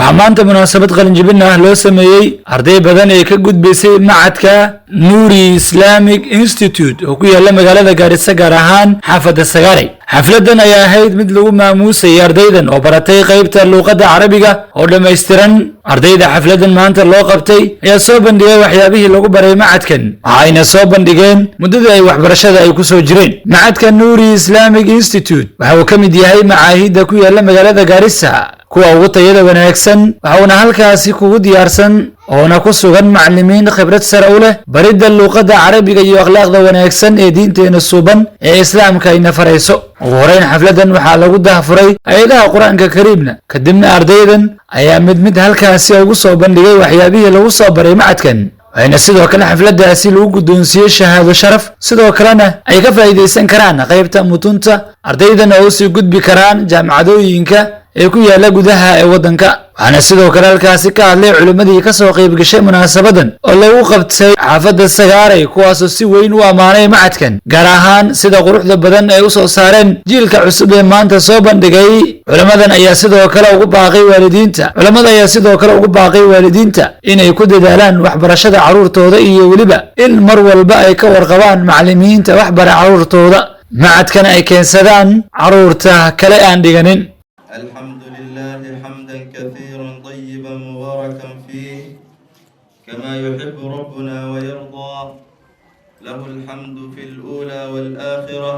وحمانت مناسبة قلن جبنا لو سميي أرضي بدن يكجود بيسي معدك نوري إسلاميك إنستيتيوت وكويا لما قال هذا قارسة قارهان حافظ السجاري حفلتنا يا هيد مثل ما موسى أرضيدا وبرتي قيبت اللغة العربية أو لما يسترن أرضيدا حفلة ما أنت اللغة يا صوبن دي وحيابه اللغة بري معدكن عين صوبن ديجين مدد أي وحبرشة أي كسو جرين معدك نوري إسلاميك إنستيتيوت وهو كم دي هاي معاهيد كويا لما قال هذا قارسة kuwa ugu tayada wanaagsan waxaana halkaasi kugu diyaarsan oo ku sugan macallimiin khibrad sare u leh baridda luqadda Carabiga iyo akhlaaqda wanaagsan ee diinteena suuban ee Islaamka ay nafarayso ugu horeyn xafladan waxaa lagu daahfuray ayadaha Quraanka Kariimna kadibna ardaydan ayaa mid halkaasi ugu soo bandhigay waxyaabihii lagu soo baray macadkan waxayna sidoo kale xafladaasi lagu guddoonsiiyay shahaado sharaf sidoo kalena ay ka faa'iideysan karaan qaybta mutunta ardaydan oo sii gudbi karaan jaamacadooyinka ee ku yaala gudaha ee wadanka waxaana sidoo kale halkaasi ka hadlay culimadii ka soo qayb gashay munaasabadan oo lagu qabtay xaafadda Sagaaray kuwaas oo si weyn u amaanay macadkan gaar ahaan sida quruxda badan ay u soo saareen jiilka cusub ee maanta soo bandhigay culimadan ayaa sidoo kale ugu baaqay waalidiinta inay ku dadaalaan waxbarashada caruurtooda iyo waliba in mar walba ay ka warqabaan macallimiinta waxbara caruurtooda macadkan ay keensadaan caruurta kale aan dhiganin. الحمد لله حمدا كثيرا طيبا مباركا فيه كما يحب ربنا ويرضى له الحمد في الأولى والآخرة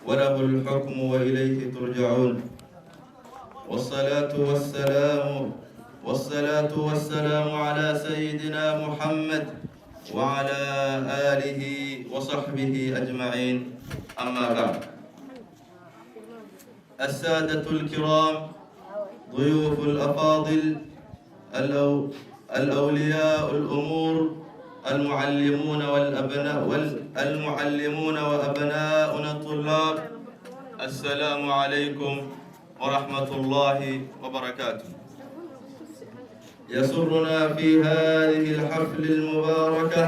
وله الحكم وإليه ترجعون والصلاة والسلام على سيدنا محمد وعلى آله وصحبه أجمعين أما بعد السادة الكرام ضيوف الأفاضل الأولياء الأمور المعلمون وأبناؤنا الطلاب السلام عليكم ورحمة الله وبركاته يسرنا في هذه الحفل المباركة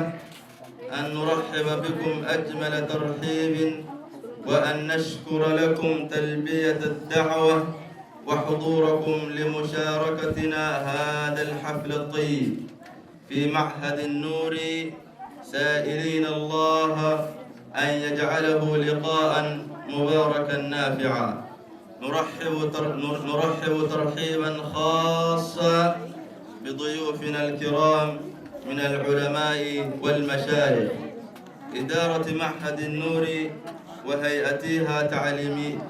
أن نرحب بكم أجمل ترحيب وأن نشكر لكم تلبية الدعوة وحضوركم لمشاركتنا هذا الحفل الطيب في معهد النور سائلين الله أن يجعله لقاء مباركا نافعا نرحب ترحيبا خاصا بضيوفنا الكرام من العلماء والمشايخ إدارة معهد النور وهيئتها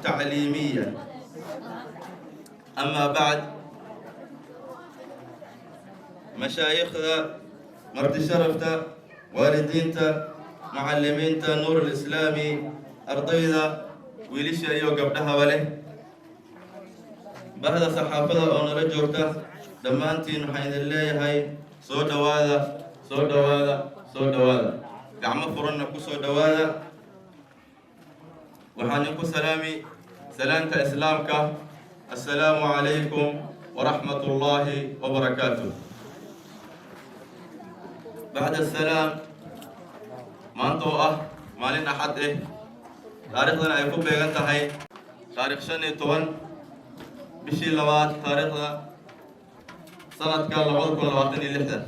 تعليميا أما بعد مشايخنا مرت شرفتا والدينتا معلمينتا نور الإسلامي أرضيدا ويليش أيو قبلها وله بهذا صحافة أو نرجوكتا دمانتي نحين الله هاي صوت هذا قعمة فرنا كسود هذا وحانكو سلامي سلامة إسلامك السلام عليكم ورحمة الله وبركاته بعد السلام ما انتو مالين أحد تاريخنا يكون بيغانتا هاي تاريخ شني توان بشي لوات تاريخنا سنة كان لغضكم لواتني لحدة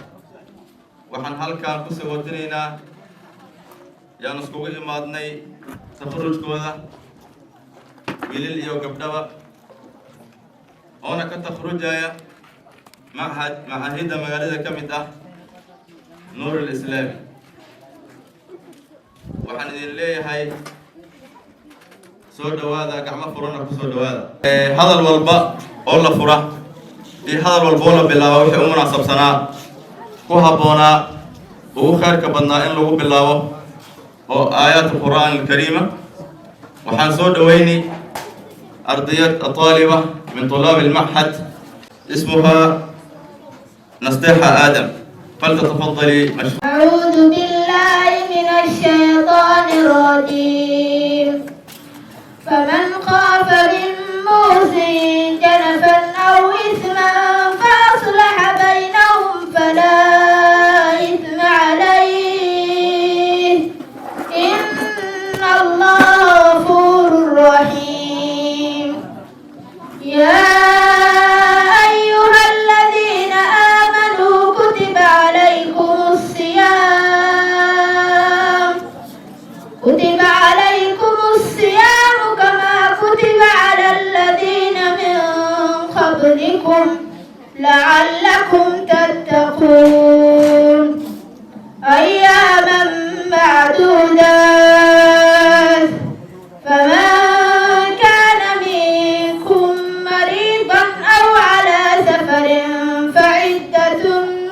وحن هل كان كسي ودنينا يا نسكوغ إمادني تخرج كودا ويلل إيو قبدوا هنا كتخرج جاية معهد مغالدة كمدة نور الإسلامي وحن إذن ليه هاي سود هذا قعمة فرانا كسود هذا هذا الوالباء أولا فرا هذا الوالبولا بالله وحي أمنا سبسنا كوها بونا وخير كبدنا إن لغو بالله وآيات القرآن الكريمة وحن سود ويني أرضية طالبة من طلاب المعهد اسمها نستيحة آدم فلتتفضلي مشكورة. أعوذ بالله من الشيطان الرجيم فمن خاف من موص جنفا أو إثما فأصلح بينهم فلا إثم عليه إن الله غفور رحيم يا أيها لعلكم تتقون أياما معدودات فمن كان منكم مريضا أو على سفر فعدة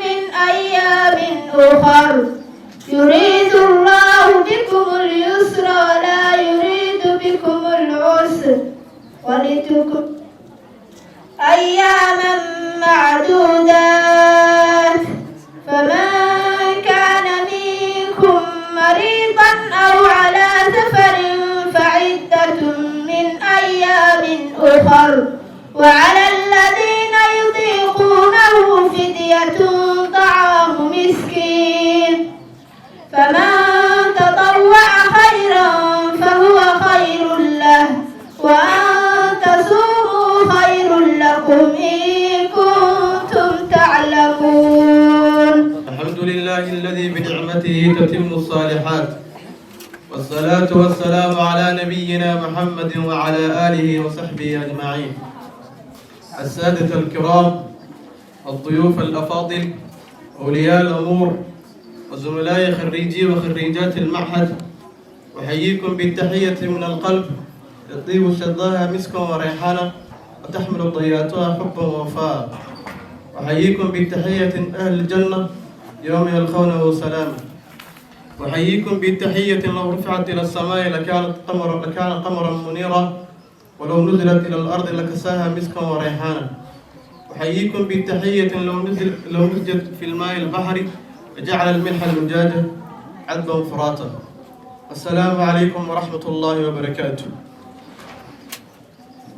من أيام أخر يريد الله بكم اليسر ولا يريد بكم العسر أياما معدودات فمن كان منكم مريضا أو على سفر فعدة من أيام أخر وعلى الذين يطيقونه فدية طعام مسكين فمن تطوع خيرا فهو خير له وأن تصوموا خير لكم إن كنتم تعلمون. الحمد لله الذي بنعمته تتم الصالحات، والصلاة والسلام على نبينا محمد وعلى آله وصحبه أجمعين. السادة الكرام، الضيوف الأفاضل، أولياء الأمور، وزملائي خريجي وخريجات المعهد، أحييكم بالتحية من القلب يطيب شظاها مسكا وريحانا وتحمل طياتها حبا ووفاء. أحييكم بالتحية أهل الجنة يوم يلقونه سلاما. أحييكم بالتحية لو رفعت إلى السماء لكان قمرا منيرا، ولو نزلت إلى الأرض لكساها مسكا وريحانا. أحييكم بالتحية لو نزلت في الماء البحر وجعل الملح المجاجة عذبا فراتا. السلام عليكم ورحمة الله وبركاته.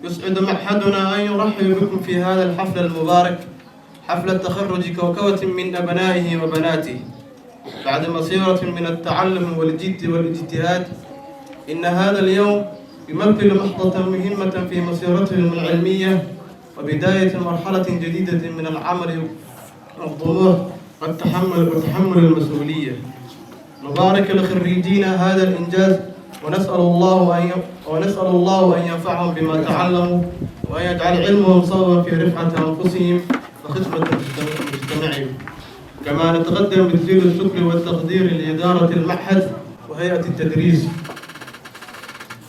يسعد معهدنا أن يرحب بكم في هذا الحفل المبارك، حفل تخرج كوكبة من أبنائه وبناته بعد مسيرة من التعلم والجد والاجتهاد. إن هذا اليوم يمثل محطة مهمة في مسيرتهم العلمية وبداية مرحلة جديدة من العمل والطموح وتحمل المسؤولية. نبارك لخريجين هذا الإنجاز ونسأل الله أن ينفعهم بما تعلموا وأن يجعل علمهم سببا في رفعة أنفسهم وخدمة مجتمعهم. كما نتقدم بجزيل الشكر والتقدير لإدارة المعهد وهيئة التدريس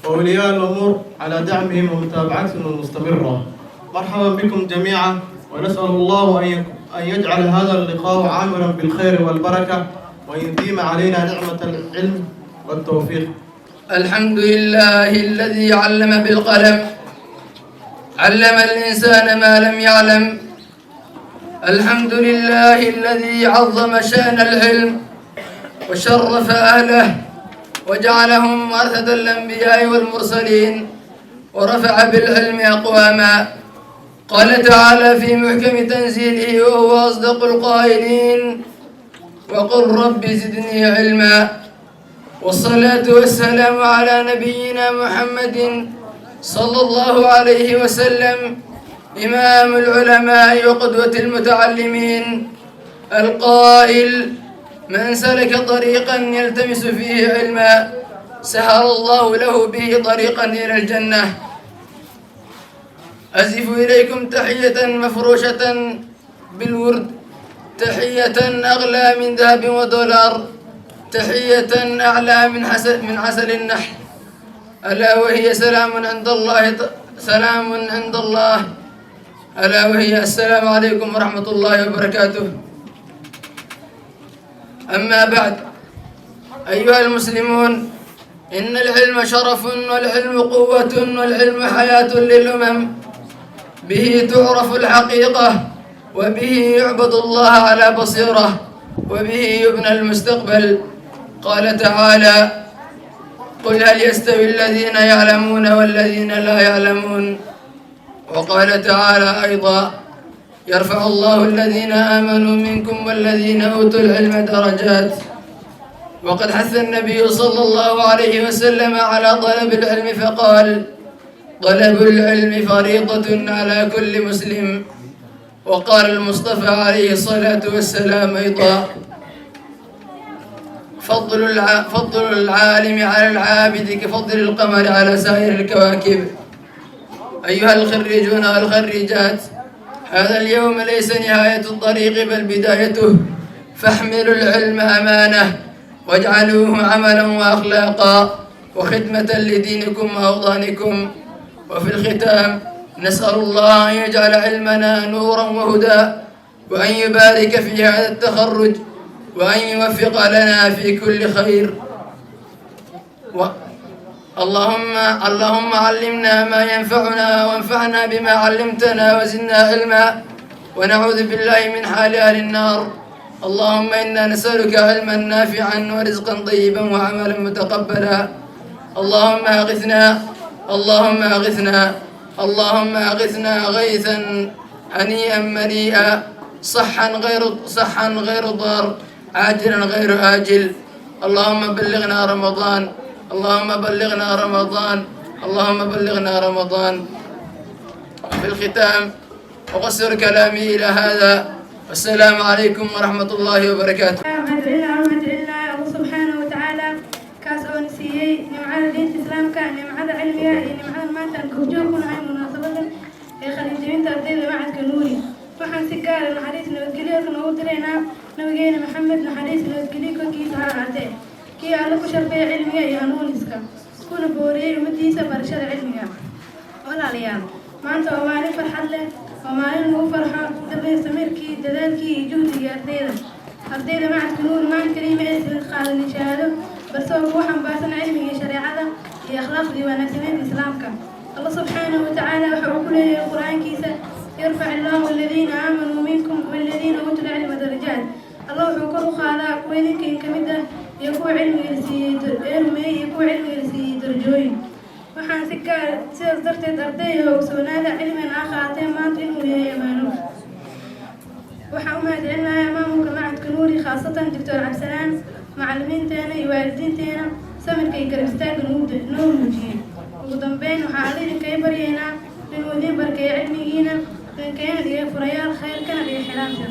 وأولياء الأمور على دعمهم ومتابعتهم المستمرة. مرحبا بكم جميعا، ونسأل الله أن يجعل هذا اللقاء عامرا بالخير والبركة وأن يديم علينا نعمة العلم والتوفيق. الحمد لله الذي علم بالقلم، علم الإنسان ما لم يعلم. الحمد لله الذي عظم شأن العلم وشرف أهله وجعلهم ورثة الأنبياء والمرسلين ورفع بالعلم أقواما. قال تعالى في محكم تنزيله وهو أصدق القائلين: وقل رب زدني علما. والصلاة والسلام على نبينا محمد صلى الله عليه وسلم، إمام العلماء وقدوة المتعلمين، القائل: من سلك طريقا يلتمس فيه علما سهل الله له به طريقا إلى الجنة. أزف إليكم تحية مفروشة بالورد، تحية أغلى من ذهب ودولار، تحية أعلى من عسل النحل، ألا وهي سلام عند الله، ألا وهي السلام عليكم ورحمة الله وبركاته. أما بعد، أيها المسلمون، إن العلم شرف والعلم قوة والعلم حياة للأمم، به تعرف الحقيقة وبه يعبد الله على بصيرة وبه يبنى المستقبل. قال تعالى: قل هل يستوي الذين يعلمون والذين لا يعلمون. وقال تعالى أيضا: يرفع الله الذين آمنوا منكم والذين أوتوا العلم درجات. وقد حث النبي صلى الله عليه وسلم على طلب العلم فقال: طلب العلم فريضة على كل مسلم. وقال المصطفى عليه الصلاة والسلام أيضا: فضل العالم على العابد كفضل القمر على سائر الكواكب. أيها الخريجون والخريجات، هذا اليوم ليس نهاية الطريق بل بدايته، فاحملوا العلم أمانة واجعلوه عملا وأخلاقا وخدمة لدينكم وأوطانكم. وفي الختام نسأل الله أن يجعل علمنا نورا وهدى، وأن يبارك في هذا التخرج، وأن يوفق لنا في كل خير. اللهم علمنا ما ينفعنا وانفعنا بما علمتنا وزدنا علما، ونعوذ بالله من حال أهل النار. اللهم إنا نسألك علما نافعا ورزقا طيبا وعملا متقبلا. اللهم أغثنا اللهم أغثنا اللهم أغثنا غيثا هنيئا مريئا، صحا غير ضار، عاجلا غير آجل. اللهم بلغنا رمضان اللهم بلغنا رمضان اللهم بلغنا رمضان. في الختام أقصر كلامي إلى هذا، والسلام عليكم ورحمة الله وبركاته. الله سبحانه وتعالى كاس oo siiyay nimcada diinta islaamka, nimcada cilmiga iyo nimcada maanta aan goobjoogna ay munaasabadan ee khaliijinta ardayda macadka nuuri. waxaan si gaar ah naxariis nabadgelyo ugu direynaa nabigeena maxamed, naxariis nabadgelyo korkiisa ha ahaatee, kii alla ku sharfeeya cilmiga iyo hanuuniska, kuna booriyey ummadiisa barashada cilmiga. walaalayaal, maanta waa maalin farxad leh, waa maalin lagu farxo samirkii, dadaalkii iyo juhdigii ardayda macadka nuuri. maanta kaliima aysan qaadanin shahaado, balse waa kuwa xambaarsan cilmiga shareecada iyo akhlaaqdii wanaagsaneed islaamka. Allah subxaanahu watacaala waxa uu ku leeyahay qur-aankiisa: yarfac illaahu aladiina aamanuu minkum waladiina uutul cilma darajaat. Allah wuxuu kor u qaadaa kuwa idinka ka mid ah iyo kuwa cilmiga la siiyey darajooyin. waxaan si gaar sidaas darteed ardayda ogsoonaada cilmigan aa qaateen maanta inuu yahay ammaano. waxaan u mahadcelinayaa maamulka macadka nuuri, khaasatan doctor cabdisalaan, macallimiinteena iyo waalidiinteena samirka iyo garab istaagga noo muujiyey. ugu dambeyn, waxaan alla idinkaga baryaynaa inuu idiin barkeeyo cilmigiina, idinkeena dhiga furayaal khayr, kana dhiga xilaamta.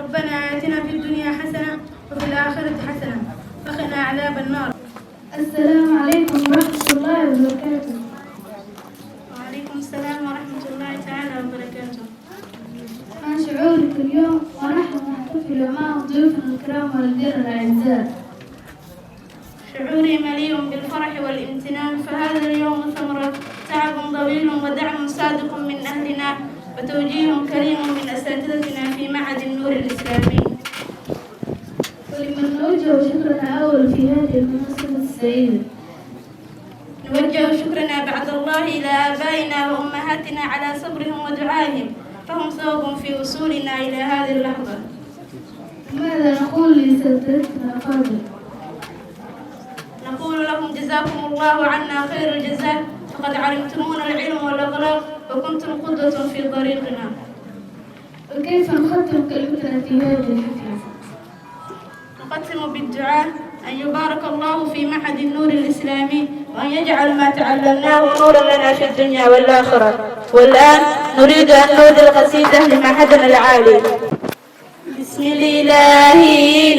ربنا آتنا في الدنيا حسنة وفي الآخرة حسنة وقنا عذاب النار. السلام عليكم ورحمة الله وبركاته. وعليكم السلام ورحمة الله تعالى وبركاته. ما شعورك اليوم ونحن نحتفل مع ضيوفنا الكرام والدينا الأعزاء؟ شعوري مليء بالفرح والامتنان، فهذا اليوم ثمرة تعب طويل ودعم صادق من أهلنا وتوجيه كريم من أساتذتنا في معهد النور الإسلامي. ولمن نوجه شكرنا أول في هذه المناسبة السعيدة؟ نوجه شكرنا بعد الله إلى آبائنا وأمهاتنا على صبرهم ودعائهم، فهم سبب في وصولنا إلى هذه اللحظة. ماذا نقول لأساتذتنا الأفاضل؟ نقول لهم جزاكم الله عنا خير الجزاء، فقد علمتمونا العلم والأخلاق وكنتم قدوة في طريقنا. وكيف نختم كلمتنا في هذه الحفلة؟ نختم بالدعاء أن يبارك الله في معهد النور الإسلامي، وأن يجعل ما تعلمناه نورا لنا في الدنيا والآخرة. والآن نريد أن نودي القصيدة لمعهدنا العالي. بسم الله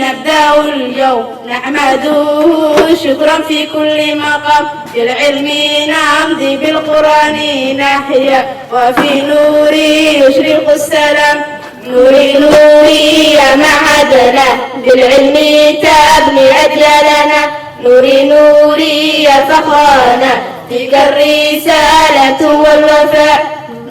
نبدأ اليوم نحمده شكرا في كل مقام، بالعلم نمضي بالقرآن نحيا، وفي نور يشرق السلام. نوري نوري يا معهدنا، بالعلم تبني أجيالنا. نوري نوري يا فخرنا، فيك الرسالة والوفاء.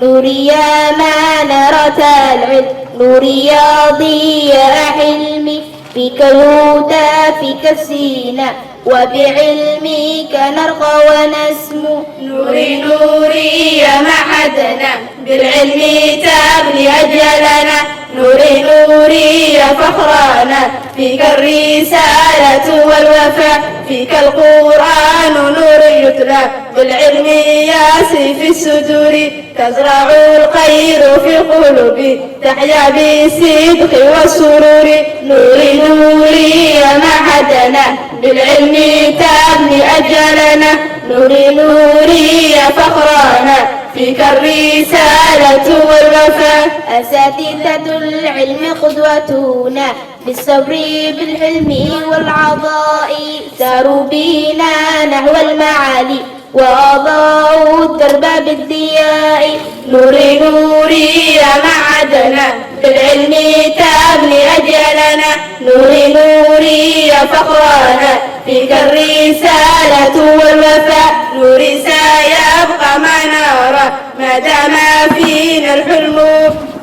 نوري يا منارة العلم، نوري يا ضياء حلمي، فيك الهدى فيك السينا، وبعلمك نرقى ونسمو. نوري نوري يا معهدنا، بالعلم تبني أجيالنا. نوري نوري يا فخرنا، فيك الرسالة والوفاء. فيك القرآن نور يتلى، بالعلم ياسي في الصدور. تزرع الخير في القلوب، تحيا بالصدق والسرور. نوري نوري يا معهدنا، بالعلم تبني أجيالنا. نوري نوري يا فخرنا، فيك الرسالة والوفاء. أساتذة العلم قدوتنا، بالصبر بالحلم والعطاء، ساروا بنا نحو المعالي وأضاءوا الدرب بالضياء. نوري نوري يا معدنا بالعلم تبني أجيالنا. نوري نوري يا فخرنا فيك الرسالة والوفاء. نوري سيبقى منارا ما دام فينا الحلم.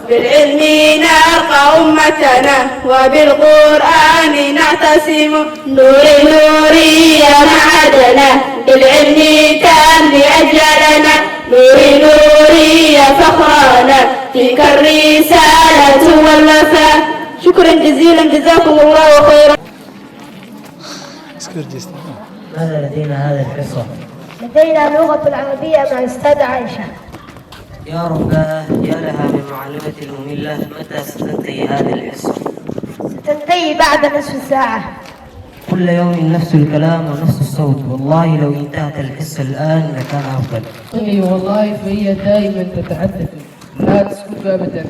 بالعلم نرقى أمتنا وبالقرآن نعتصم. نوري نوري يا معدنا بالعلم تملي أجيالنا. نوري نوري يا فخرنا فيك الرسالة والوفاء. شكرا جزيلا جزاكم الله خيرا. ماذا لدينا هذه الحصة؟ لدينا اللغة العربية مع الأستاذة عائشة. يا رباه يا لها من معلمة مملة، متى ستنتهي هذه الحصة؟ ستنتهي بعد نصف ساعة. كل يوم نفس الكلام ونفس الصوت، والله لو انتهت الحصة الآن لكان أفضل. أي والله فهي دائما تتحدث لا تسكت أبدا،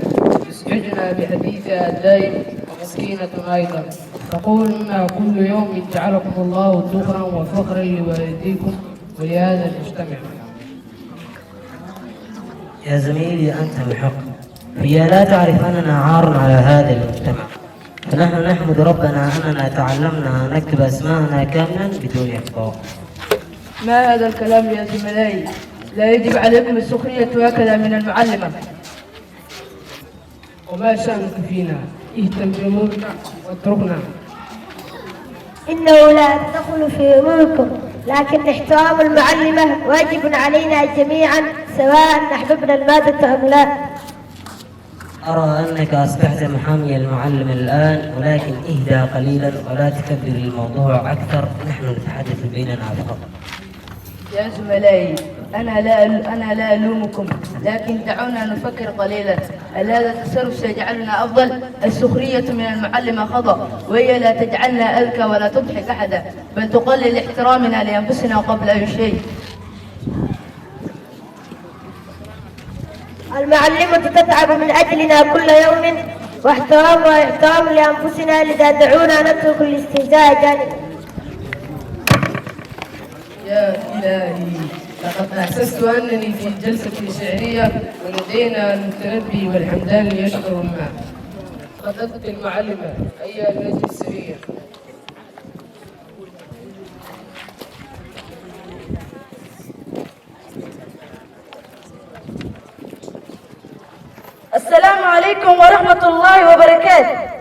تسعدنا بحديثها الدائم ومسكينة أيضا. تقول إنها كل يوم جعلكم الله ذخرا وفخرا لوالديكم ولهذا المجتمع. يا زميلي أنت محق، هي لا تعرف أننا عار على هذا المجتمع، فنحن نحمد ربنا أننا تعلمنا نكتب أسماءنا كاملا بدون إخطاء. ما هذا الكلام يا زملائي؟ لا يجب عليكم السخرية هكذا من المعلمة. وما شأنك فينا؟ اهتم بأمورنا واتركنا. إنه لا ندخل في أموركم، لكن احترام المعلمة واجب علينا جميعا سواء أحببنا المادة أم لا. أرى أنك أصبحت محامي المعلم الآن، ولكن اهدى قليلا ولا تكبر الموضوع أكثر، نحن نتحدث بيننا فقط. يا زملائي أنا لا ألومكم، لكن دعونا نفكر قليلا. هل هذا التصرف سيجعلنا أفضل؟ السخرية من المعلمة خطأ، وهي لا تجعلنا أذكى ولا تضحك أحدا، بل تقلل احترامنا لأنفسنا قبل أي شيء. المعلمة تتعب من أجلنا كل يوم، واحترام لأنفسنا، لذا دعونا نترك الاستهزاء جانبا. يا إلهي، لقد أحسست أنني في جلسة شعرية ولدينا المتنبي والحمداني يشكر الماء. صدقت المعلمة أيها المجلس السرية. السلام عليكم ورحمة الله وبركاته.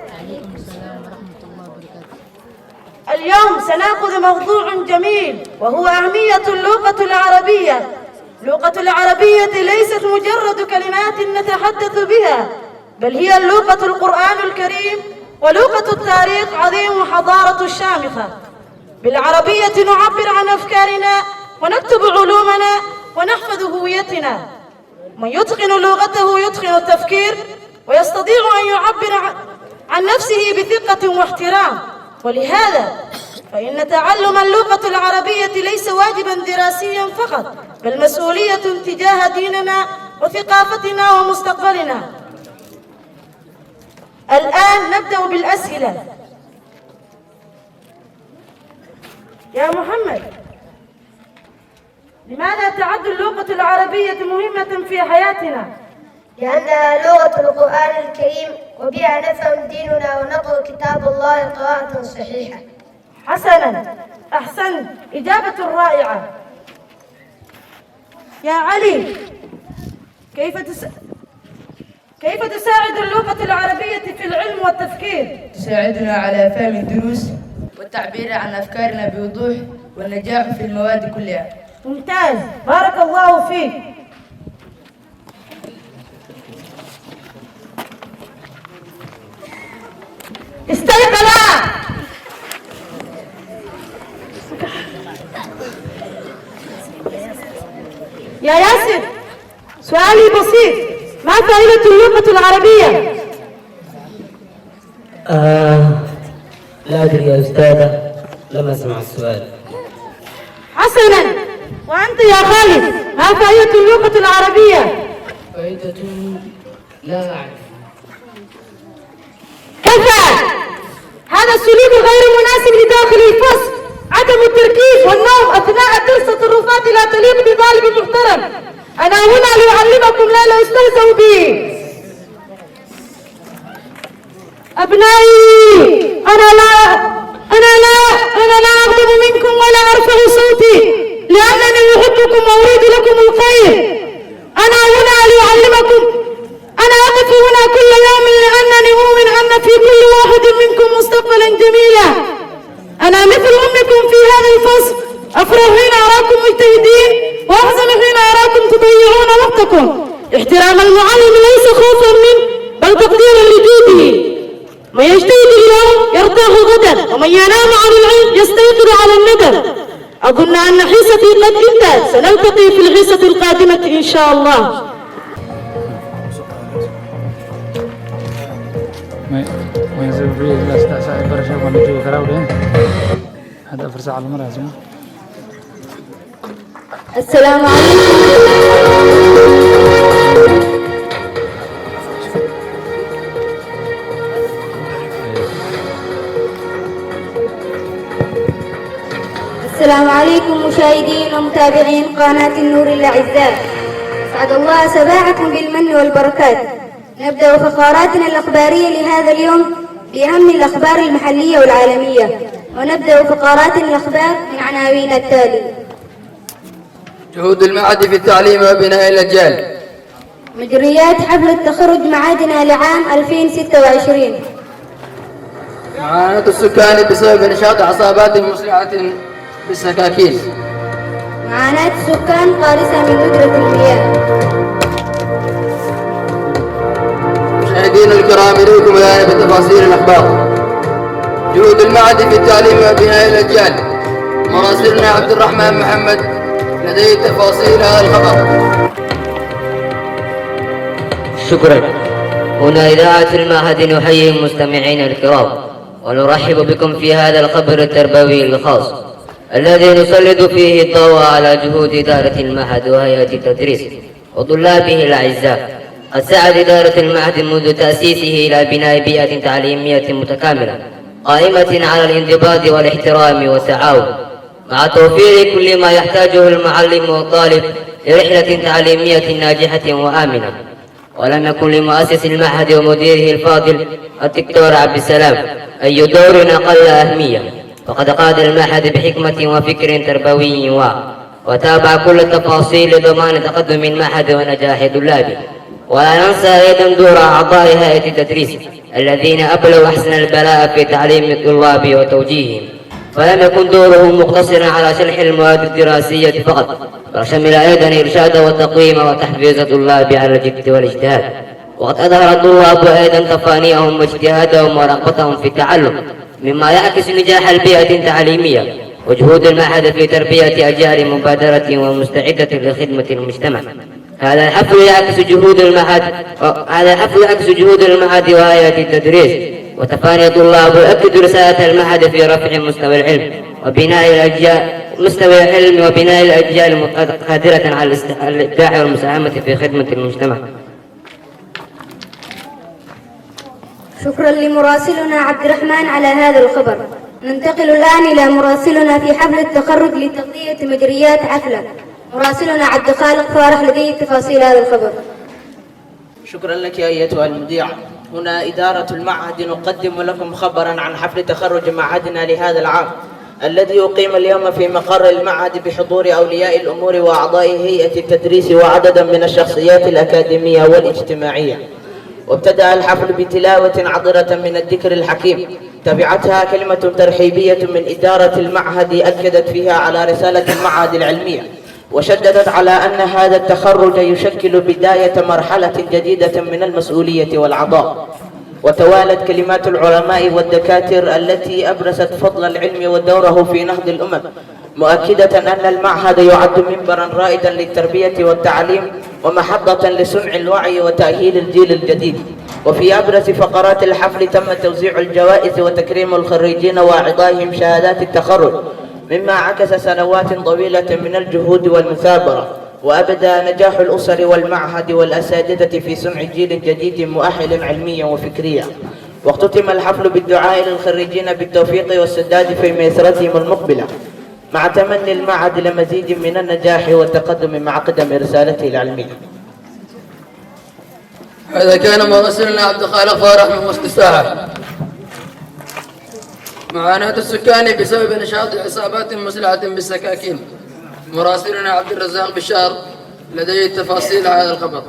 اليوم سنأخذ موضوع جميل وهو أهمية اللغة العربية. اللغة العربية ليست مجرد كلمات نتحدث بها، بل هي اللغة القرآن الكريم ولغة التاريخ عظيم وحضارة الشامخة. بالعربية نعبر عن أفكارنا ونكتب علومنا ونحفظ هويتنا. من يتقن لغته يتقن التفكير ويستطيع أن يعبر عن نفسه بثقة واحترام. ولهذا فإن تعلم اللغة العربية ليس واجبا دراسيا فقط، بل مسؤولية تجاه ديننا وثقافتنا ومستقبلنا. الآن نبدأ بالأسئلة. يا محمد، لماذا تعد اللغة العربية مهمة في حياتنا؟ لأنها لغة القرآن الكريم، وبها نفهم ديننا ونقرأ كتاب الله قراءة صحيحة. حسنا، أحسنت، إجابة رائعة. يا علي، كيف تساعد اللغة العربية في العلم والتفكير؟ تساعدنا على فهم الدروس والتعبير عن أفكارنا بوضوح والنجاح في المواد كلها. ممتاز، بارك الله فيك. استيقظا. يا ياسر، سؤالي بسيط، ما فائدة اللغة العربية؟ لا أدري يا أستاذة، لم أسمع السؤال. حسنا، وأنت يا خالد، ما فائدة اللغة العربية؟ فائدة لا أعرف. كفى! هذا السلوك غير مناسب لداخل الفصل. عدم التركيز والنوم أثناء الدرس تصرفات لا تليق بطالب محترم. أنا هنا لأعلمكم لا يستهزأ به. أبنائي، أنا لا أغضب منكم ولا أرفع صوتي لأنني أحبكم وأريد لكم الخير. أنا هنا لأعلمكم. أنا أقف هنا كل يوم لأنني أؤمن أن في كل واحد منكم مستقبلا جميلا. أنا مثل أمكم في هذا الفصل، أفرح حين أراكم مجتهدين وأحزن حين أراكم تضيعون وقتكم. احترام المعلم ليس خوفا منه بل تقديرا لجوده. من يجتهد اليوم يرتاح غدا، ومن ينام عن العلم يستيقظ على الندم. أظن أن حصتي قد انتهت، سنلتقي في الحصة القادمة إن شاء الله. السلام عليكم. السلام عليكم مشاهدين ومتابعين قناة النور الأعزاء، أسعد الله صباحكم بالمن والبركات. نبدأ فقراتنا الأخبارية لهذا اليوم بأهم الأخبار المحلية والعالمية، ونبدأ فقرات الأخبار من عناوين التالي: جهود المعهد في التعليم وبناء الأجيال. مجريات حفل التخرج معادنا لعام 2026. معاناة السكان بسبب نشاط عصابات مسلحة بالسكاكين. معاناة السكان قارصة من ندرة المياه. مشاهدينا الكرام، إليكم الآن بتفاصيل الأخبار. جهود المعهد في التعليم وبناء الأجيال. مراسلنا عبد الرحمن محمد لديه تفاصيل هذا الخبر. شكرا. هنا إذاعة المعهد نحيي المستمعين الكرام ونرحب بكم في هذا الخبر التربوي الخاص الذي نسلط فيه الضوء على جهود إدارة المعهد وهيئة التدريس وطلابه الأعزاء. قد سعت إدارة المعهد منذ تأسيسه إلى بناء بيئة تعليمية متكاملة قائمة على الانضباط والاحترام والتعاون مع توفير كل ما يحتاجه المعلم والطالب لرحلة تعليمية ناجحة وآمنة. ولم يكن لمؤسس المعهد ومديره الفاضل الدكتور عبد السلام أي دور أقل أهمية، فقد قاد المعهد بحكمة وفكر تربوي وتابع كل التفاصيل لضمان تقدم المعهد ونجاح طلابه. ولا ننسى أيضا دور أعضاء هيئة التدريس الذين أبلوا أحسن البلاء في تعليم الطلاب وتوجيههم، فلم يكن دورهم مقتصرا على شرح المواد الدراسية فقط، بل شمل أيضا الإرشاد والتقويم وتحفيز الطلاب على الجد والاجتهاد. وقد أظهر الطلاب أيضا تفانيهم واجتهادهم ورغبتهم في التعلم، مما يعكس نجاح البيئة التعليمية وجهود المعهد في تربية أجيال مبادرة ومستعدة لخدمة المجتمع. هذا الحفل يعكس جهود المعهد وهيئة التدريس وتفاني الطلاب، ويؤكد رسالة المعهد في رفع مستوى العلم وبناء الأجيال قادرة على الإبداع والمساهمة في خدمة المجتمع. شكرا لمراسلنا عبد الرحمن على هذا الخبر. ننتقل الآن إلى مراسلنا في حفل التخرج لتغطية مجريات حفلة. مراسلنا عبد الخالق فارح لديه تفاصيل هذا الخبر. شكرا لك أيتها المذيعة. هنا إدارة المعهد نقدم لكم خبرا عن حفل تخرج معهدنا لهذا العام الذي يقيم اليوم في مقر المعهد بحضور أولياء الأمور وأعضاء هيئة التدريس وعددا من الشخصيات الأكاديمية والاجتماعية. وابتدأ الحفل بتلاوة عطرة من الذكر الحكيم، تبعتها كلمة ترحيبية من إدارة المعهد أكدت فيها على رسالة المعهد العلمية، وشددت على أن هذا التخرج يشكل بداية مرحلة جديدة من المسؤولية والعطاء. وتوالت كلمات العلماء والدكاترة التي أبرزت فضل العلم ودوره في نهض الأمم، مؤكدة أن المعهد يعد منبرا رائدا للتربية والتعليم ومحطة لصنع الوعي وتأهيل الجيل الجديد. وفي أبرز فقرات الحفل تم توزيع الجوائز وتكريم الخريجين وأعطائهم شهادات التخرج، مما عكس سنوات طويلة من الجهود والمثابرة، وأبدى نجاح الأسر والمعهد والأساتذة في صنع جيل جديد مؤهل علميا وفكريا. واختتم الحفل بالدعاء للخريجين بالتوفيق والسداد في مسيرتهم المقبلة. مع تمني المعهد لمزيد من النجاح والتقدم مع قدم رسالته العلمية. هذا كان مراسلنا عبد الخالق فارح من وسط الساحة. معاناة السكان بسبب نشاط عصابات مسلحة بالسكاكين. مراسلنا عبد الرزاق بشار لديه تفاصيل هذا الخبر.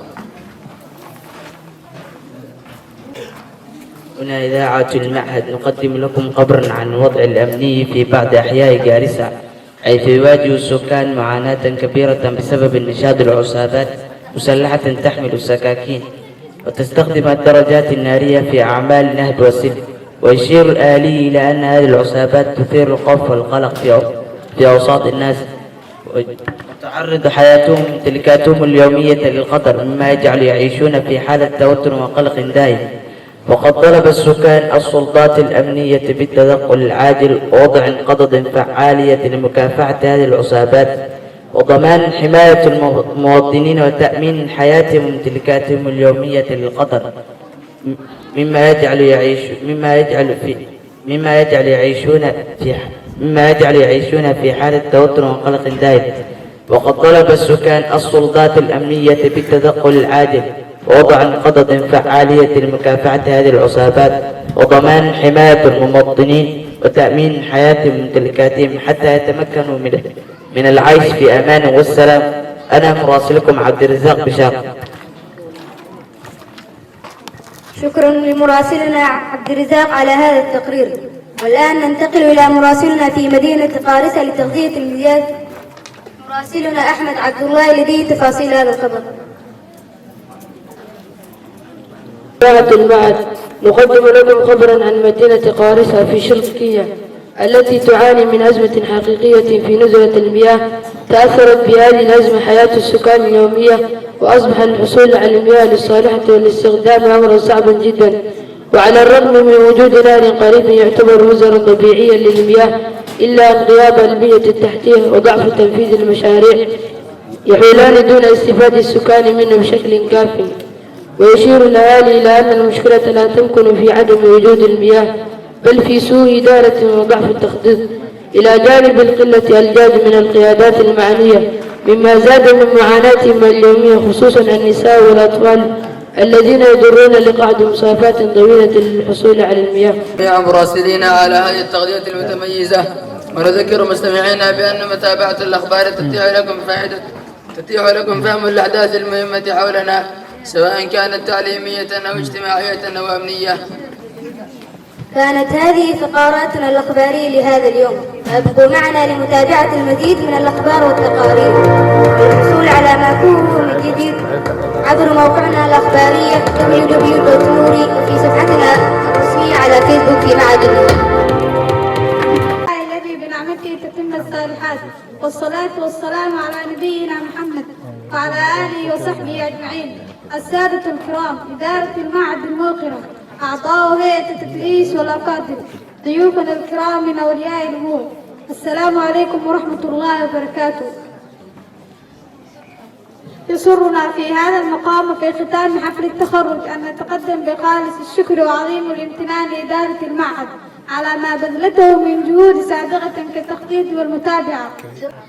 هنا إذاعة المعهد نقدم لكم خبرا عن الوضع الأمني في بعض أحياء جارسة، حيث يواجه السكان معاناة كبيرة بسبب النشاط العصابات مسلحة تحمل السكاكين وتستخدم الدرجات النارية في أعمال نهب وسلب. ويشير الآلي إلى أن هذه العصابات تثير الخوف والقلق في أوساط الناس، وتعرض حياتهم وامتلاكاتهم اليومية للخطر، مما يجعل يعيشون في حالة توتر وقلق دائم. وقد طلب السكان السلطات الأمنية بالتدخل العاجل ووضع خطط فعالية لمكافحة هذه العصابات وضمان حماية المواطنين وتأمين حياتهم وامتلاكاتهم اليومية للخطر، مما يجعل يعيشون في حالة توتر وقلق دائم. وقد طلب السكان السلطات الأمنية بالتدخل العاجل ووضع خطط فعالية لمكافحة هذه العصابات وضمان حماية المواطنين وتأمين حياتهم وامتلاكاتهم حتى يتمكنوا من العيش في أمان والسلام. أنا مراسلكم عبد الرزاق بشار. شكرا لمراسلنا عبد الرزاق على هذا التقرير. والآن ننتقل إلى مراسلنا في مدينة قارسة لتغذية المياه. مراسلنا أحمد عبد الله لديه تفاصيل هذا الخبر. إذاعة المعهد نقدم لكم خبرا عن مدينة قارسة في شرقية التي تعاني من أزمة حقيقية في نزلة المياه. تأثرت بهذه الأزمة حياة السكان اليومية، وأصبح الحصول على المياه للصالحة والاستخدام أمرا صعبا جدا. وعلى الرغم من وجود نهر قريب يعتبر مصدرا طبيعيا للمياه، إلا أن غياب البنية التحتية وضعف تنفيذ المشاريع يحولان دون استفادة السكان منه بشكل كاف. ويشير الأهالي إلى أن المشكلة لا تمكن في عدم وجود المياه، بل في سوء إدارة وضعف التخطيط، إلى جانب القلة الجاد من القيادات المعنية، مما زاد من معاناتهم اليومية خصوصا النساء والأطفال الذين يضرون لقعد مسافات طويلة للحصول على المياه. يا مراسلينا على هذه التغطية المتميزة، ونذكر مستمعينا بأن متابعة الأخبار تتيح لكم فهم الأحداث المهمة حولنا، سواء كانت تعليمية أو اجتماعية أو أمنية. كانت هذه فقراتنا الأخبارية لهذا اليوم. ابقوا معنا لمتابعة المزيد من الأخبار والتقارير والحصول على ما فيه من جديد عبر موقعنا الأخباري www.nuri وفي صفحتنا الرسمية على فيسبوك في معهد النور. الذي بنعمته تتم الصالحات، والصلاة والسلام على نبينا محمد وعلى آله وصحبه أجمعين. السادة الكرام، إدارة المعهد الموقرة، أعضاء هيئة التدريس والأكاديمية، ضيوفنا الكرام من أولياء الأمور، السلام عليكم ورحمة الله وبركاته. يسرنا في هذا المقام في ختام حفل التخرج أن نتقدم بخالص الشكر وعظيم الامتنان لإدارة المعهد على ما بذلته من جهود صادقة كالتخطيط والمتابعة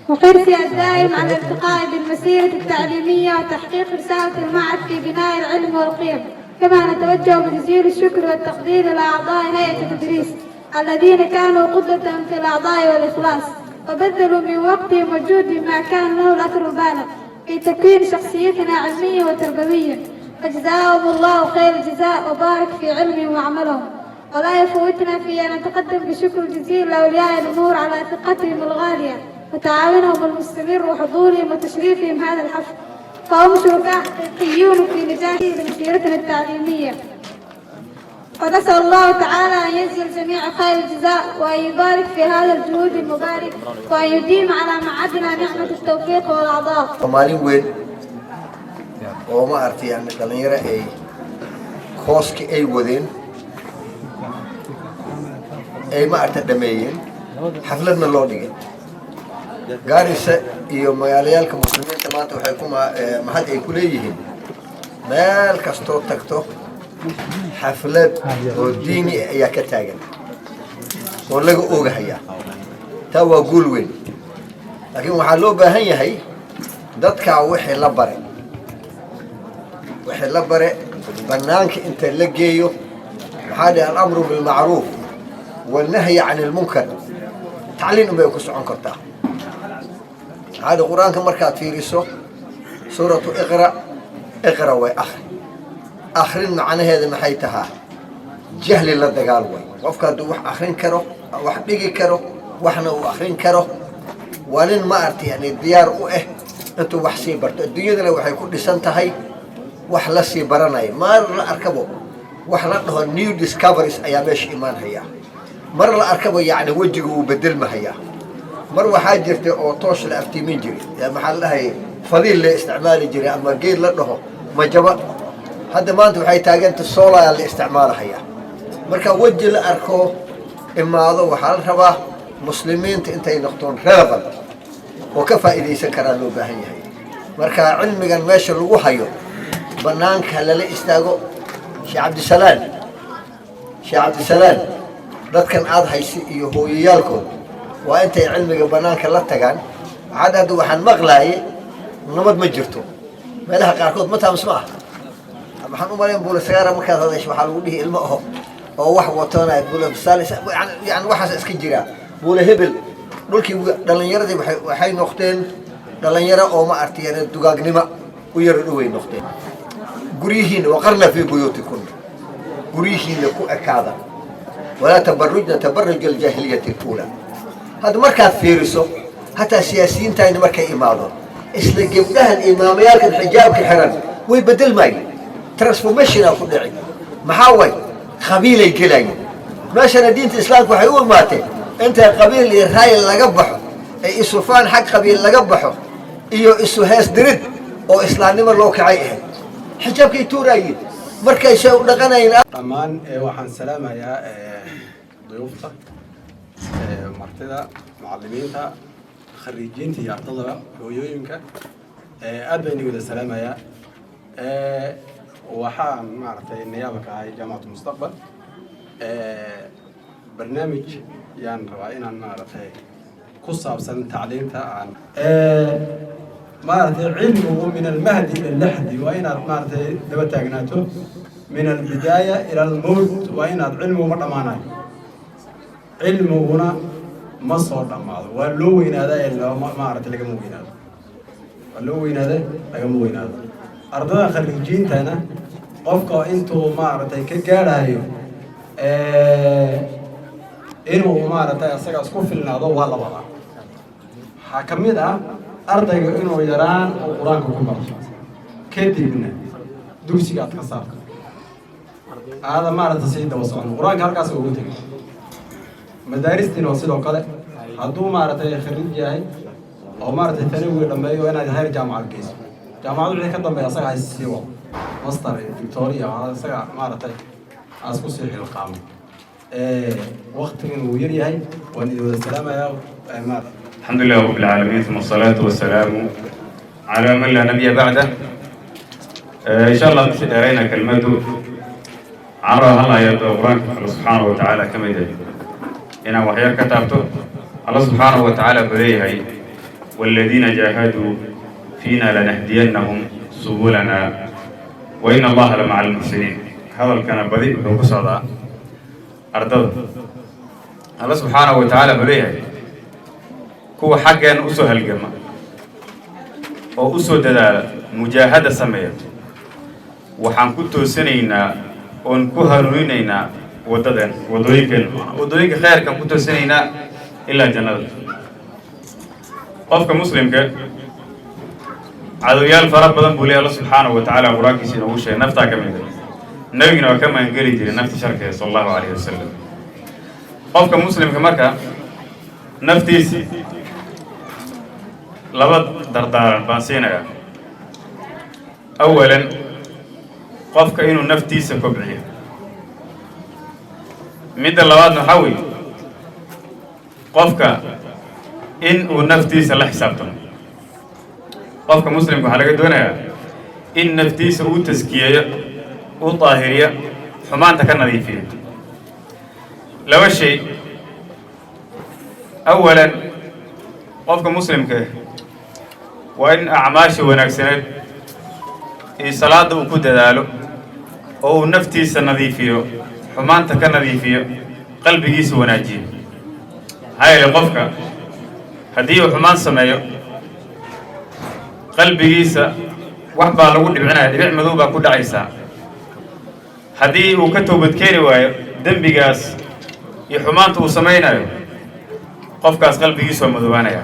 وحرصها الدائم على الارتقاء بالمسيرة التعليمية وتحقيق رسالة المعهد في بناء العلم والقيم. كما نتوجه بجزيل الشكر والتقدير لأعضاء هيئة التدريس الذين كانوا قدوة في الأعضاء والإخلاص، وبذلوا من وقتهم وجهدهم ما كان له الأثر البالغ في تكوين شخصيتنا علميا وتربويا، فجزاهم الله خير الجزاء وبارك في علمهم وعملهم. ولا يفوتنا في أن نتقدم بشكر جزيل لأولياء الأمور على ثقتهم الغالية وتعاونهم المستمر وحضورهم وتشريفهم هذا الحفل، فهم شركاء حقيقيون في نجاح مسيرتنا التعليمية. ونسأل الله تعالى أن يجزي الجميع خير الجزاء وأن يبارك في هذا الجهود المبارك وأن يديم على معادنا نعمة التوفيق والعطاء. Maalin weyn oo ma artay aan dhalinyaro ay kooski ay wadeen ay ma artay dhameeyeen xafladna loo dhigay. Gaarisa iyo magaalayaalka muslimiinta maanta waxay ku mahad ay ku leeyihiin meel kastoo tagto xaflad oo diini ayaa ka taagan oo laga ogahayaa. taa waa guul weyn laakiin waxaa loo baahan yahay dadkaa wixii la bare bannaanka inta la geeyo maxaa dhihi alamru bilmacruuf wannahyi can ilmunkar tacliin unbay ku socon kartaa maxaa dhihi qur-aanka markaad fiiriso suuratu iqra way akhrin macnaheeda maxay tahaa jahli la dagaal way qofka hadduu wax akhrin karo wax dhigi karo waxna uu akhrin karo waa nin ma arti yani diyaar u ah intuu wax sii barto adduunyadana waxay ku dhisan tahay wax la sii baranaya mar la arkabo wax la dhaho new discoveries ayaa meesha imaan hayaa mar la arkabo yani wejiga wuu bedelmahayaa mar waxaa jirta oo toosh la aftiimin jiray maxaa la dhahay fadiil la isticmaali jiray ama geed la dhaho majaba hadda maanta waxay taaganta solar la isticmaalahayaa marka weji la arko imaado waxaa la rabaa muslimiinta intay noqdoon relevant oo ka faa'iidaysan karaan loo baahan yahay marka cilmigan meesha lagu hayo bannaanka lala istaago sheekh cabdisalaan dadkan aad haysi iyo hooyayaalkood waa intay cilmiga bannaanka la tagaan hadda waxaan maqlaayay nabad ma jirto meelaha qaarkood ma taams ma ah waxaan u malayn buula sagaara markaad hadasho waxaa lagu dhihi ilmo aho oo wax watoonaya buula bisaalis yani waxaas iska jiraa buula hebel dhulkii dhallinyaradii waxay noqdeen dhallinyaro oo ma artiyana dugaagnimo u yaro dhoway noqdeen guryihiina waqarna fii buyuutikunna guryihiina ku ekaada walaa tabarujna tabaruja aljaahiliyati alula hadda markaad fiiriso hataa siyaasiyiintayna markay imaado isla gabdhahan imaamayaalkan xijaabka xiran way bedelmaayeen transformationa ku dhici maxaa way qabiilay gelayeen meeshana diinta islaamka waxay u imaateen inta qabiil iyo raayil laga baxo ee isufaan xag qabiil laga baxo iyo isu hees dirid oo islaamnimo loo kacay ahayd xijaabkay tuuraayeen markay shay u dhaqanayeen dhammaan waxaan salaamayaa ضيوفta martida macallimiinta khariijiinta iyo ardada hooyooyinka aad baan idin wada salaamayaa waxaan maaragtay niyaaba ka ahay jaamacatu mustaqbal barnaamij yaan rabaa inaan maaragtay ku saabsan tacliinta aan maaragtay cilmigu min almahdi ila allahdi waa inaad maaragtay daba taagnaato min albidaaya ila almawt waa inaad cilmigu ma dhammaanayo cilmiguna ma soo dhammaado waa loo weynaadaa ee maaragtay lagama weynaado waa loo weynaada lagama weynaado ardada khariijiintana qofka intuu maaragtay ka gaadhayo inuu maaragtay asaga isku filnaado waa la wadaa waxaa ka mid ah ardayga inuu yaraan oo qur-aanka ku barto kadibna dugsiga aad ka saarto aada maaragtay sii daba socon qur-aanka halkaas ugu tegay madaaristiina waa sidoo kale hadduu maaragtay khariij yahay oo maaragtay tanawiga dhammeeyo inaad hayr jaamacad geyso jaamacad wixii ka dambeeya asaga hay sii wado master iyo victoria asaga maaragtay aas ku sii xilqaamay waqtigan wuu yar yahay waan idin wada salaamayaa الحمد لله رب العالمين ثم الصلاة والسلام على من لا نبي بعده إن شاء الله نشهد علينا كلمته عرى الله يبدأ قرآن الله سبحانه وتعالى كما يدعي إن وحيا كتابته الله سبحانه وتعالى بريه والذين جاهدوا فينا لنهدينهم سبلنا وإن الله لمع المحسنين هذا كان بديء بقصة أرضه الله سبحانه وتعالى بريه kuwa xaggeen u soo halgama oo u soo dadaala mujaahada sameeya waxaan ku toosanaynaa oon ku hanuuninaynaa waddooyinka khayrkaan ku toosanaynaa ilaa jannada qofka muslimka cadowyaal fara badan buu leeyahay Allah subxaanahu wa tacaala qur-aankiisa inoogu sheegay naftaa ka mid ah nabigina waa ka magangeli jiray nafta sharkeeda sala allahu calayhi wasalam qofka muslimka marka naftiisi laba dardaaran baan siinayaa awalan qofka inuu naftiisa kobciyo midda labaadna waxaa weeye qofka in uu naftiisa la xisaabtamo qofka muslimka waxaa laga doonayaa in naftiisa uu taskiyeeyo uu daahiriyo xumaanta ka nadiifiyo laba shay awalan qofka muslimka waa in acmaasha wanaagsaneed iyo salaada uu ku dadaalo oo uu naftiisa nadiifiyo xumaanta ka nadiifiyo qalbigiisa wanaajiyo maxaa yeelay qofka haddii uu xumaan sameeyo qalbigiisa wax baa lagu dhibcinaya dhibic madow baa ku dhacaysaa haddii uu ka toobadkeeni waayo dembigaas iyo xumaanta uu samaynayo qofkaas qalbigiisa waa madoobaanaya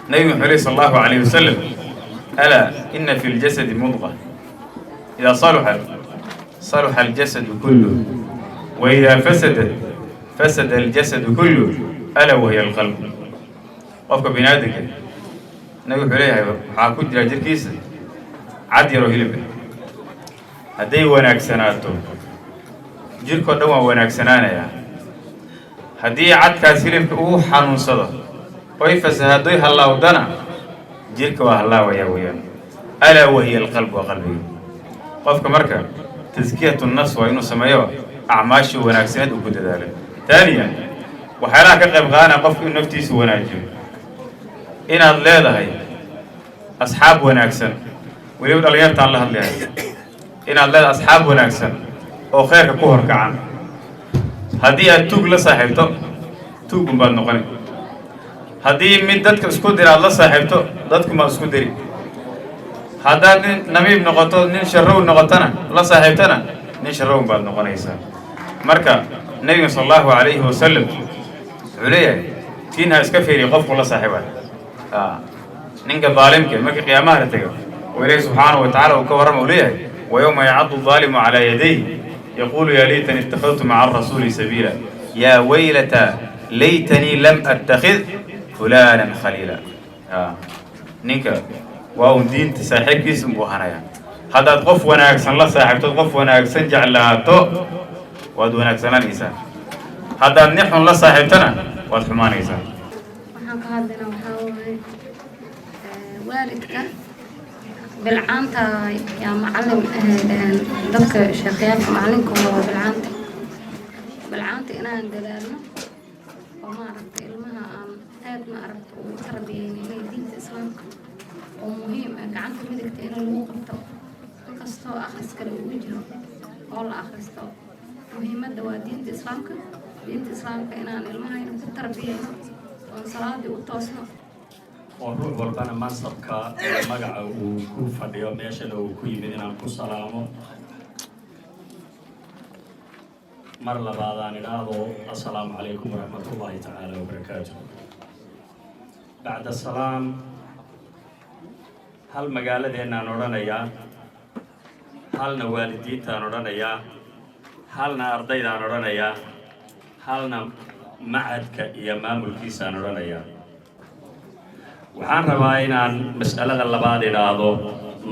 nabi maxamed sallallahu alayhi wasallam ala inna fi ljasadi mudqa ida صلح الجسد كله وإذا فسد الجسد كله ألا وهي القلب qofka binaadinka nabi wuxuu leeyahay waxaa ku jira jirkiisa cad yaro hilib hadday wanaagsanaato jirkoo dhan waa wanaagsanaanayaa haddii cadkaas hilibka uu xanuunsado oy fasahadoy hallaawdana jirka waa hallaawaya weeyaan alaa wahiya alqalb waa qalbiga qofka marka taskiyatu nafs waa inuu sameeyo acmaashii wanaagsaneed uu ku dadaalo taaniyan waxyaalaha ka qayb qaadanaya qofku inuu naftiisa wanaajiyo inaad leedahay asxaab wanaagsan weliba dhalinyartaan la hadlahay inaad leedahay asxaab wanaagsan oo khayrka ku horkacan haddii aad tuug la saaxiibto tuugun baad noqoni haddii mid dadka isku dira aad la saaxiibto dadkumaad isku diri haddaad nin namiib noqoto nin sharrow noqotana la saaxiibtana nin sharrown baad noqonaysaa marka nebiga sala allahu calayhi wasalam wuxuu leeyahay tiin ha iska fiiriya qofku la saaxiibay ninka daalimka markii qiyaamaha la tego oo ilaahi subxaanahu wa tacaala uu ka warrama uu leeyahay ويوم يعض الظالم على يديه يقول يا ليتني اتخذت مع الرسول سبيلا يا ويلتى ليتني لم اتخذ فلانا خليلا نينكا واو دين تساحب اسم بوهنايا هذا قف وناكسن لا صاحب قف وناكسن جعلاتو واد وناكسن الانسان هذا نحن لا صاحبتنا واد حمان انسان waxaan ka hadlaynaa waxaa waaye waalidka bilcaanta yaa macalin dadka sheekhyaalka macalinkooda waa bilcaanta inaan dadaalno oo maaragta ilmaha aan aad maaragta ugu tarbiyeyninay diinta islaamka oo muhiim ah gacanta midigta in lagu qabto inkastoo akhris kale ugu jiro oo la akhristo muhiimadda waa diinta islaamka inaan ilmahayna ku tarbiyeyno oon salaadii u toosno oo ruux walbana mansabka iyo magaca uu ku fadhiyo meeshana uu ku yimid inaan ku salaamo mar labaadaan idhaahdo assalaamu calaykum waraxmatullaahi tacaala wabarakaatu bacda salaam hal magaaladeenaan odhanayaa halna waalidiintaan odhanayaa halna ardaydaan odhanayaa halna macadka iyo maamulkiisaan odhanayaa waxaan rabaa inaan mas'alada labaad idhaahdo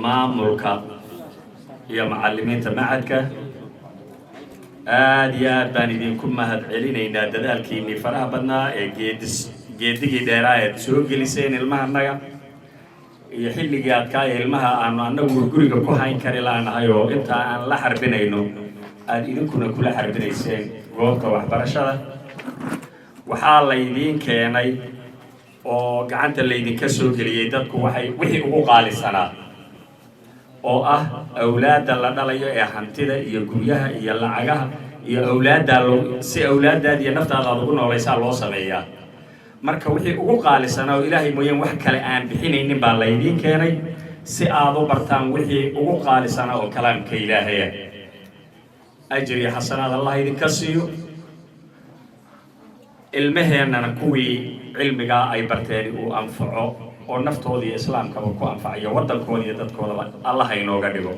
maamulka iyo macallimiinta macadka aad iyo aad baan idinku mahad celinaynaa dadaalkiinnii faraha badnaa ee geedigii dheeraa eed soo geliseen ilmahanaga iyo xilligii adkaa ee ilmaha aanu annagu guriga ku hayn kari laanahay oo intaa aan la xarbinayno aad idinkuna kula xarbinayseen goobta waxbarashada waxaa laydiin keenay oo gacanta laydinka soo geliyey dadku wixii ugu qaalisanaa oo ah awlaadda la dhalayo ee hantida iyo guryaha iyo lacagaha iyo si awlaaddaada iyo naftaada aad ugu noolaysaa loo sameeyaa marka wixii ugu qaalisanaa oo ilaahay mooyeen wax kale aan bixinaynin baa laydiin keenay si aad u bartaan wixii ugu qaalisanaa oo kalaamka ilaahaya ajir iyo xasanaad allah idinka siiyo ilmaheennana kuwii cilmigaa ay barteen uu anfaco oo naftooda iyo islaamkaba ku anfacayo waddankooda iyo dadkoodaba allah inooga dhigo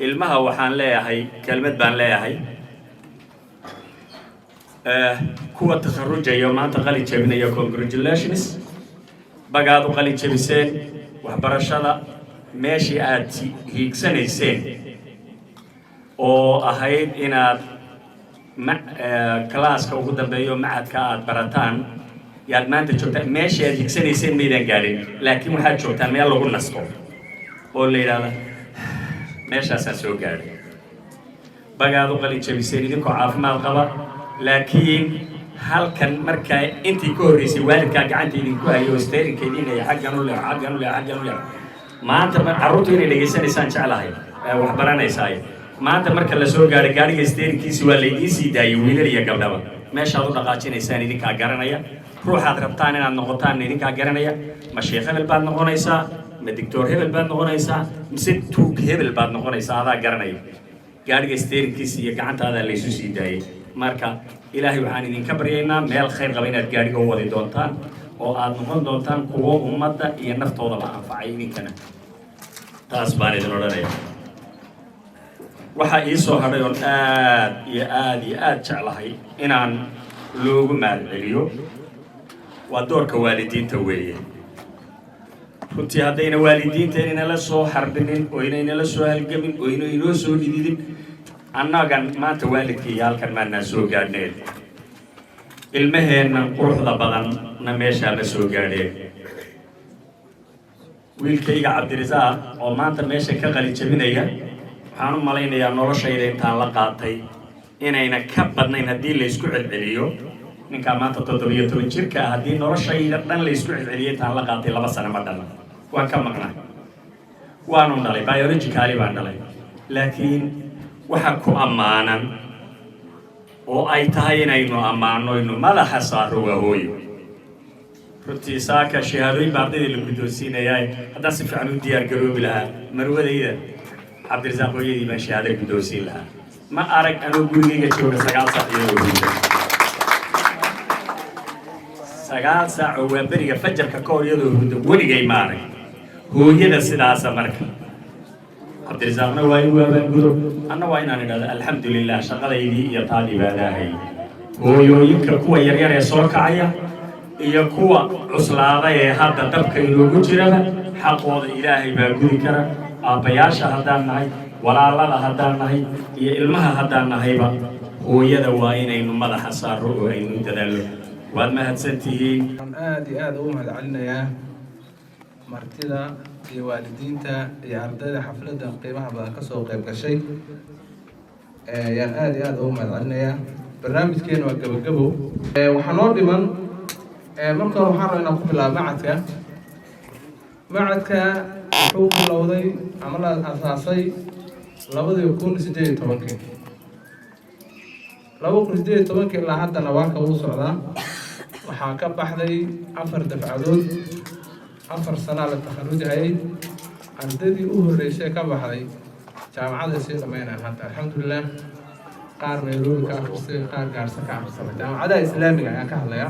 ilmaha waxaan leeyahay kelmad baan leeyahay kuwa takharujaya maanta qalin jabinaya congratulations bagaad u qalin jabiseen waxbarashada meeshii aad hiigsanayseen oo ahayd inaad kalaaska ugu dambeeyo macadka aad barataan yaad maanta joogtaan meeshii aad higsanayseen maydaan gaadhin laakiin waxaad joogtaan meel lagu nasto oo la yidhaahda meeshaasaan soo gaadhay bagaad u qalin jabiseen idinkoo caafimaad qaba laakiin halkan markaa intii ka horreysay waalidkaa gacanta idinku hayo steerinka idin haya xaggan u leex xaggan u leex xaggan u leex maanta carruurtu inay dhegaysanaysaan jeclahay wax baranaysaay maanta marka la soo gaadho gaadhiga steerinkiisi waa laydiin sii daayay wiilal iyo gabdhaba meeshaad u dhaqaajinaysaan idinkaa garanaya ruuxaad rabtaan inaad noqotaan idinkaa garanaya ma sheekh hebel baad noqonaysaa ma dictor hebel baad noqonaysaa mise tuug hebel baad noqonaysaa adaa garanaya gaadhiga steerinkiisi iyo gacantaadaa laysu sii daayay marka ilaahay waxaan idinka baryaynaa meel khayr qaba inaad gaadhiga u wadi doontaan oo aad noqon doontaan kuwo ummadda iyo naftoodaba anfacay idinkana taas baan idin odhanaya waxaa ii soo hadhay oon aad iyo aad iyo aad jeclahay inaan loogu mahadceliyo waa doorka waalidiinta weeye runtii haddayna waalidiinta inala soo xarbinin oo inaynala soo halgamin oo inoo soo dhididin annagan maanta waalidka iyo halkan maanaa soo gaadhneen ilmaheenna quruxda badanna meeshaa ma soo gaadheen wiilkayga cabdirasaaq oo maanta meesha ka qalin jabinaya waxaan u malaynayaa noloshayda intaan la qaatay inayna ka badnayn haddii laysku celceliyo ninkaa maanta 17 jirka ah haddii noloshayda dhan laysku celceliyo intaan la qaatay 2 sano ma dhalan waan ka maqnay waanu dhalay biologically baan dhalay laakiin waxa ku ammaanan oo ay tahay inaynu ammaano inu madaxa saaro waa hooyo runtii saaka shahaadooyin baa ardayda la guddoonsiinayaa haddaan si fiican u diyaar garoobi lahaa marwadayda cabdirasaaq hooyadii baan shahaado guddoonsiin lahaa ma arag anoo gurigayga jooga 9 saac iyadoo hurda 9 saac oo waa beriga fajarka ka hor iyadoo hurda weligay ma arag hooyada sidaasa marka cabdirasaaqna waa in waabaan gudo anna waa inaan idhahdo alxamdulilah shaqadaydii iyo taadii baa ilaahay hooyooyinka kuwa yaryar ee soo kacaya iyo kuwa cuslaada ee hadda dabka inoogu jiraba xaqooda ilaahay baa gudi kara aabbayaasha haddaan nahay walaalada haddaan nahay iyo ilmaha haddaan nahayba hooyada waa inaynu madaxa saaro oo aynu dadaallo waad mahadsantihiin aad iyo aad ugu mahadcelinayaa martida iyo waalidiinta iyo ardayda xafladda qiimaha badan kasoo qayb gashay ayaan aad iyo aad ugu mahadcelinayaa barnaamijkeena waa gabagabo waxaa noo dhiman marka hore waxaan rabaa inaan ku bilaabo macadka wuxuu bilowday ama la asaasay 2018 ilaa haddana waa ka uu socdaa waxaa ka baxday 4 dafcadood 4 sano la takharujayay ardaydii u horreysay ka baxday jaamacada sii dhammaynayaan hadda alxamdulilah qaar Nairobi ka akhrisay qaar Gaarisa ka akhrisay jaamacadaha islaamiga ayaan ka hadlayaa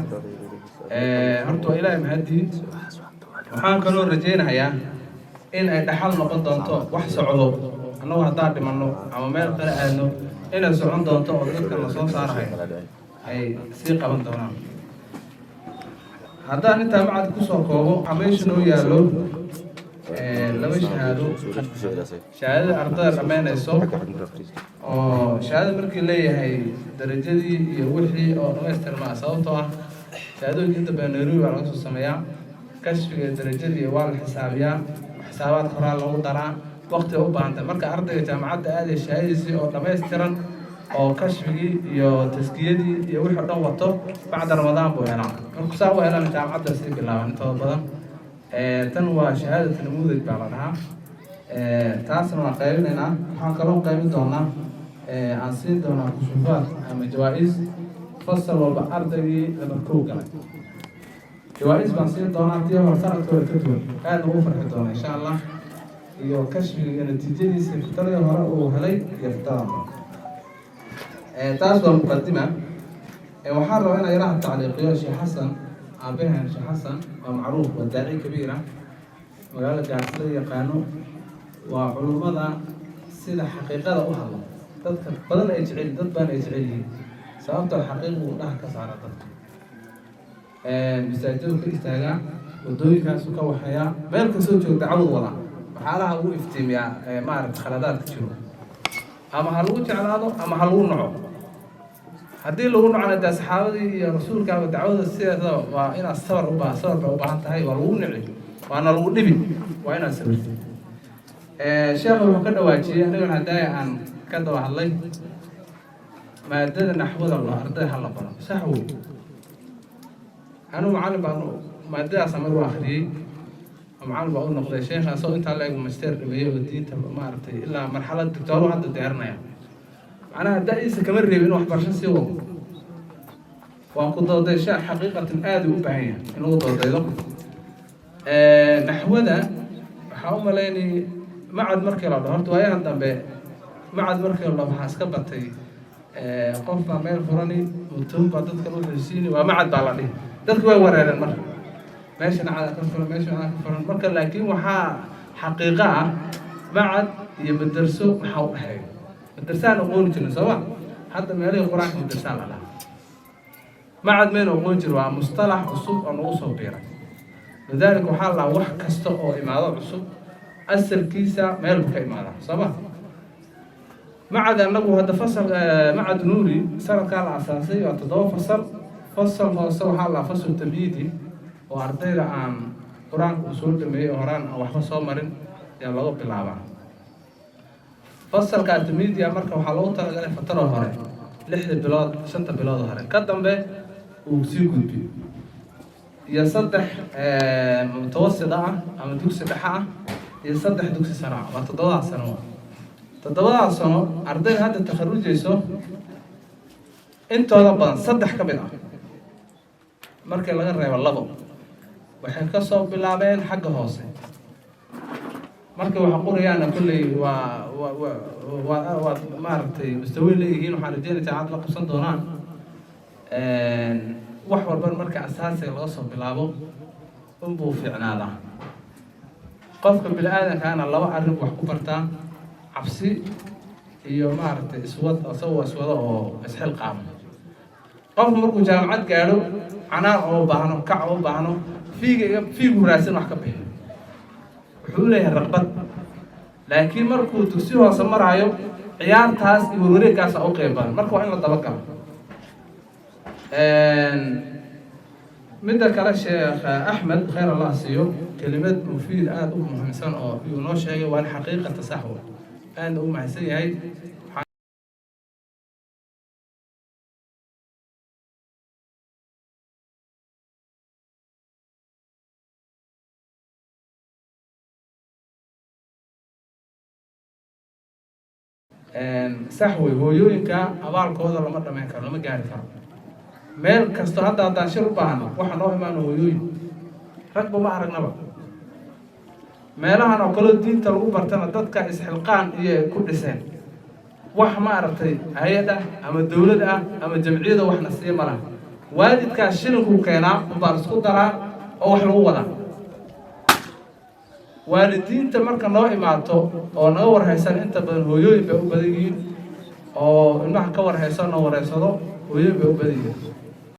horta waa ilaahay mahadii waxaan kaloo rajaynayaa in ay dhaxal noqon doonto wax socdo annagu haddaan dhimanno ama meel kale aadno inay socon doonto oo dadka la soo saarahay ay sii qaban doonaan haddaan intaa macad kusoo koobo waxaa meesha noo yaallo 2 shahaado shahaadada ardada dhammaynayso oo shahaada markii leeyahay darajadii iyo wixii oo dhammaystirmaa sababtoo ah shahaadooyinka inta badan Nairobi baa laga soo sameeyaa kashfiga darajadii waa la xisaabiyaa xisaabaad qoraal lagu daraa waqti u baahan tahay marka ardayga jaamacadda aaday shahaadadiisii oo dhammaystiran oo kashfigii iyo taskiyadii iyo wixii oo dhan wato bacda ramadaan buu helaa marka saa u helaan jaamacadda sii bilaaban intooda badan tan waa shahaadada namuudaj baa la dhahaa taasna waa qaybinaynaa waxaan kaloo qaybin doonaa aan siin doonaa kushufaad ama jawaa-is fasal walba ardaygii labarkow galay jawaa-is baan siin doonaa tii hore sanadkooda ka duwan aad ugu farxi doona insha allah iyo kashfiga iyo natiijadiisa fitradii hore uu helay iyo fitradan taas waa muqadima waxaan rabaa inaan yaraha tacliiqiyo sheekh xasan aabahan sheekh xasan waa macruuf waa daaci kabiira magaalada Gaarisa la yaqaano waa culummada sida xaqiiqada u hadla dadka badan ay jecel dad badan ay jecel yihiin sababtoo xaqiiqu dhax ka saara dadka masaajidda ka istaagaa wadooyinkaasu ka waxayaa meel kasoo joogta cawd wada waxyaalaha ugu iftiimiyaa maaragta khaladaadka jiro ama ha lagu jeclaado ama ha lagu naco haddii lagu nacona dee saxaabadii iyo rasuulkaaba dacwada sideeda waa inaad sabar u baahan tahay waa lagu nici waana lagu dhibi waa inaad sabirti sheekha wuxuu ka dhawaajiyey anigan hadaaya aan ka daba hadlay maadada naxwada la arday hal la baro sax wey anu macallin baan maadadaas amar u akhriyey macallin baan u noqday sheekhaasoo intaa la eg master dhameeyey oo diinta maaragtay ilaa marxalad doctooro hadda diyaarinaya macnaha da-iisa kama reebin in waxbarasho sii wado waan ku dooday shay xaqiiqatan aada u baahan yahay in lagu doodaydo naxwada waxaa u malaynay macad markii la dhaho horta waayahan dambe macad markii la dhaho waxaa iska batay qof baa meel furani mutuun baa dadka loo xisiini waa macad baa la dhihi dadku way wareereen marka meesha nacada ka furan meesha nacada ka furan marka laakiin waxaa xaqiiqo ah macad iyo madarso maxaa u dhexeeya madarsahan aqooni jirna sooma hadda meelihii qur-aanka madarsaa la dhaha macad mayna aqoon jir waa mustalax cusub oo nagu soo biiray lidaalika waxaa la wax kasta oo imaado cusub asalkiisa meel buu ka imaadaa sooma macad anagu hadda fasal macad nuuri sanadkaa la asaasay waa 7 fasal fasal hoose waxaa la fasal tamyiidi oo ardayda aan qur-aanka u soo dhameeyey oo horaan aan waxba soo marin ayaa laga bilaabaa fasalka tamyiidiga marka waxaa loogu talagalay fataro hore 6 bilood 5 bilood hore ka dambe uu sii gudbiyo iyo 3 mutawassit ah ama dugsi dhexe ah iyo 3 dugsi sare ah waa 7 sano 7 sano arday hadda takharujayso intooda badan 3 ka mid ah markii laga reebo 2 waxay ka soo bilaabeen xagga hoose markii waxa qorayaan kulley waa maaragtay mustawi leeyihiin waxaan rajeynayaa aad la qabsan doonaan wax walba marka asaasiga laga soo bilaabo unbuu fiicnaadaa qofka bini-aadankaana 2 arrin wax ku bartaa cabsi iyo maaragtay iswad asagoo iswado oo isxil qaamo qofku markuu jaamacad gaadho canaan oo baahno kac oo baahno fiigu raadsan wax ka bixiyo wuxuu leeyahay raqbad laakiin markuu dugsi hoose maraayo ciyaartaas iyo wareeggaas u qeyb badan marka waa in la dabagalo midda kale sheekh axmed khayr allah siiyo kelimad mufiid aada u muhiimsan oo uu noo sheegay waa xaqiiqata saxwa aada u mahadsan yahay sax wey hooyooyinka abaalkooda lama dhamayn karo lama gaari karo meel kasto hadda haddaan shir u baahno waxa noo imaano hooyooyin ragba ma aragnaba meelahan oo kaloo diinta lagu bartana dadka isxilqaan iyo ku dhiseen wax ma aragtay hay-ad ah ama dowlad ah ama jamciyada waxna siiya ma laha waalidkaas shilinkuu keenaa ubaan isku daraa oo wax lagu wadaa waalidiinta marka noo imaato oo naga warhaysan inta badan hooyooyin bay u badan yihiin oo ilmaha ka warhaysan noo wareysado hooyooyin bay u badan yihiin